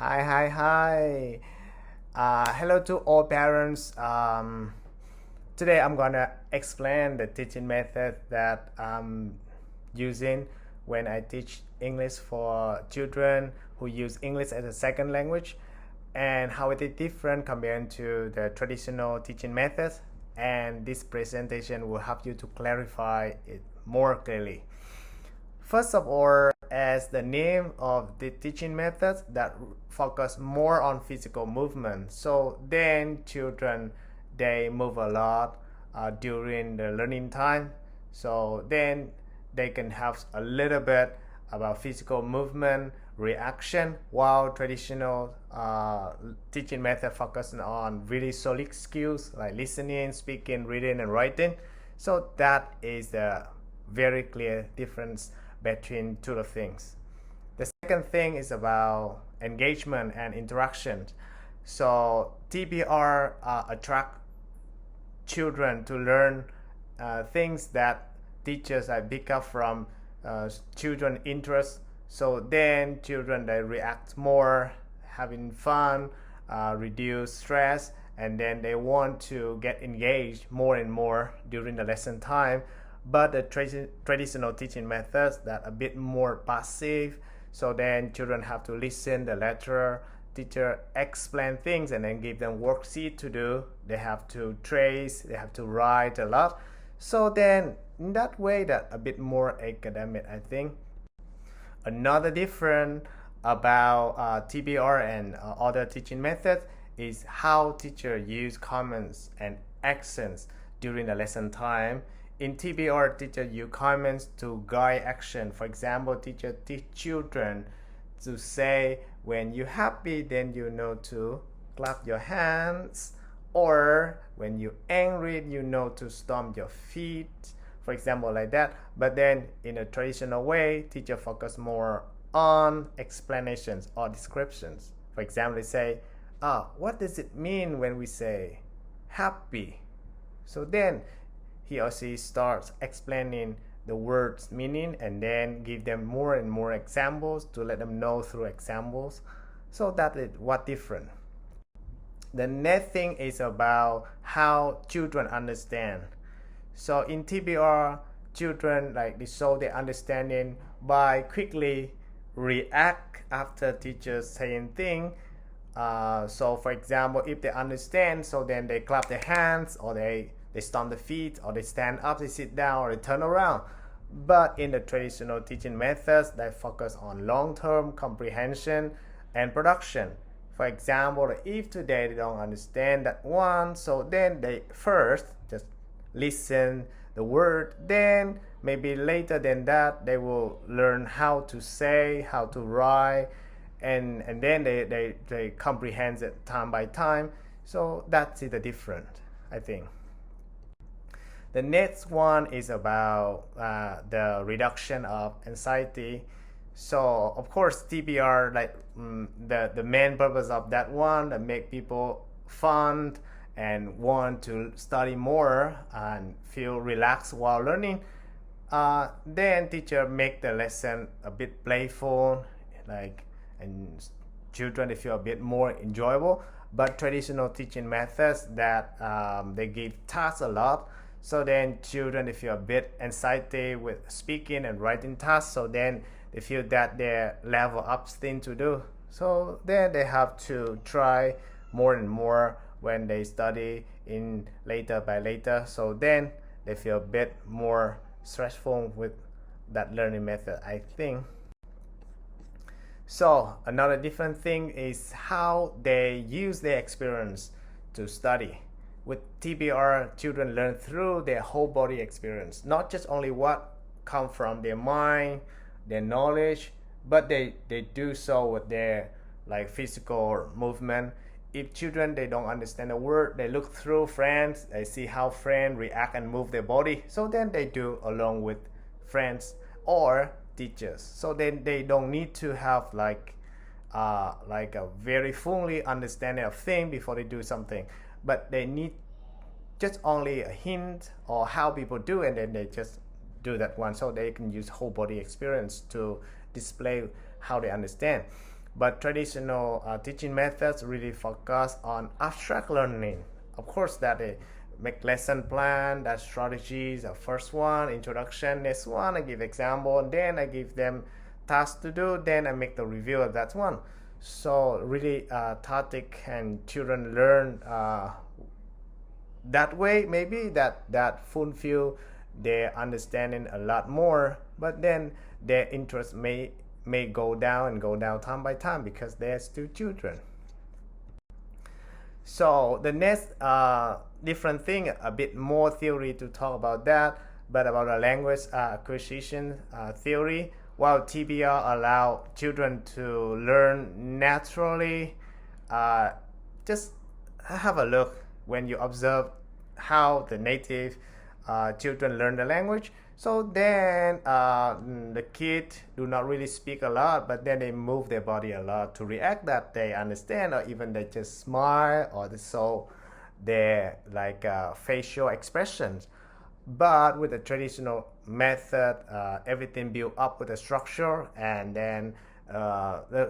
Hi. Hello to all parents. Today I'm gonna explain the teaching method that I'm using when I teach English for children who use English as a second language and how it is different compared to the traditional teaching methods. And this presentation will help you to clarify it more clearly. First of all, as the name of the teaching methods that focus more on physical movement. So then children, they move a lot during the learning time. So then they can have a little bit about physical movement, reaction, while traditional teaching method focusing on really solid skills like listening, speaking, reading, and writing. So that is the very clear difference between two of things. The second thing is about engagement and interaction. So TPR attract children to learn things that teachers pick up from children interests. So then children, they react more, having fun, reduce stress, and then they want to get engaged more and more during the lesson time. But the traditional teaching methods that a bit more passive, so then children have to listen the lecture, teacher explain things, and then give them worksheet to do. They have to trace, they have to write a lot. So then in that way, that a bit more academic, I think. Another difference about TPR and other teaching methods is how teachers use comments and accents during the lesson time. In TPR, teacher use comments to guide action. For example, teacher teach children to say, when you're happy, then you know to clap your hands, or when you're angry, you know to stomp your feet, for example, like that. But then in a traditional way, teacher focus more on explanations or descriptions. For example, they say, what does it mean when we say happy? So then he or she starts explaining the word's meaning and then give them more and more examples to let them know through examples. So that is what different. The next thing is about how children understand. So in TPR, children they show their understanding by quickly react after teachers saying thing. So for example, if they understand, so then they clap their hands, or they stomp the feet, or they stand up, they sit down, or they turn around. But in the traditional teaching methods, they focus on long-term comprehension and production. For example, if today they don't understand that one, so then they first just listen the word, then maybe later than that they will learn how to say, how to write, and then they comprehend it time by time. So that's the difference, I think. The next one is about the reduction of anxiety. So of course TPR, the main purpose of that one, to make people fun and want to study more and feel relaxed while learning. Then teacher make the lesson a bit playful, and children, they feel a bit more enjoyable. But traditional teaching methods that they give tasks a lot, so then children, they feel a bit anxiety with speaking and writing tasks, so then they feel that their level up thing to do. So then they have to try more and more when they study in later by later. So then they feel a bit more stressful with that learning method, I think. So another different thing is how they use their experience to study. With TPR, children learn through their whole body experience, not just only what comes from their mind, their knowledge, but they do so with their physical movement. If children, they don't understand a word, they look through friends, they see how friends react and move their body, so then they do along with friends or teachers. So then they don't need to have a very fully understanding of thing before they do something, but they need just only a hint or how people do, and then they just do that one. So they can use whole body experience to display how they understand. But traditional teaching methods really focus on abstract learning. Of course, that make lesson plan, that strategies, the first one, introduction, next one, I give example, and then I give them tasks to do, then I make the review of that one. So really tactic and children learn that way, maybe that fulfill their understanding a lot more, but then their interest may go down time by time because they're still children. So the next different thing, a bit more theory to talk about that, but about the language acquisition theory. While TPR allow children to learn naturally, just have a look when you observe how the native children learn the language. So then the kid do not really speak a lot, but then they move their body a lot to react that they understand, or even they just smile, or they show their like facial expressions. But with the traditional method, everything built up with a structure, and then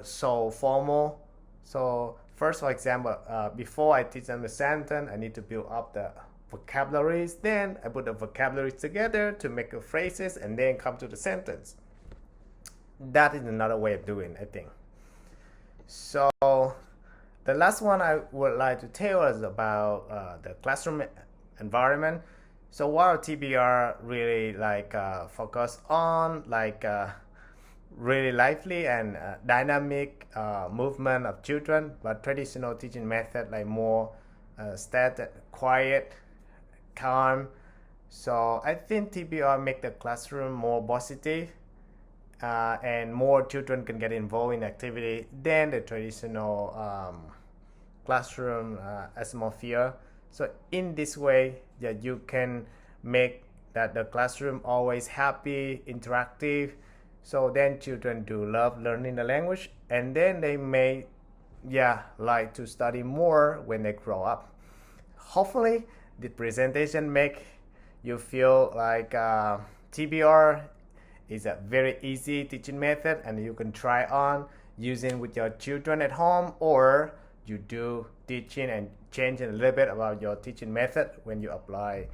so formal. So first, for example, before I teach them the sentence, I need to build up the vocabularies. Then I put the vocabularies together to make the phrases, and then come to the sentence. That is another way of doing, I think. So the last one I would like to tell is about the classroom environment. So while TPR really like focus on like really lively and dynamic movement of children, but traditional teaching method like more static, quiet, calm. So I think TPR make the classroom more positive and more children can get involved in activity than the traditional classroom atmosphere. So in this way, that you can make that the classroom always happy, interactive. So then children do love learning the language, and then they may like to study more when they grow up. Hopefully the presentation make you feel like TPR is a very easy teaching method, and you can try on using with your children at home, or you do teaching and changing a little bit about your teaching method when you apply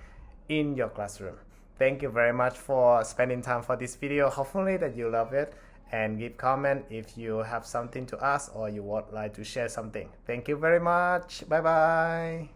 in your classroom. Thank you very much for spending time for this video. Hopefully that you love it, and give comment if you have something to ask or you would like to share something. Thank you very much. Bye bye.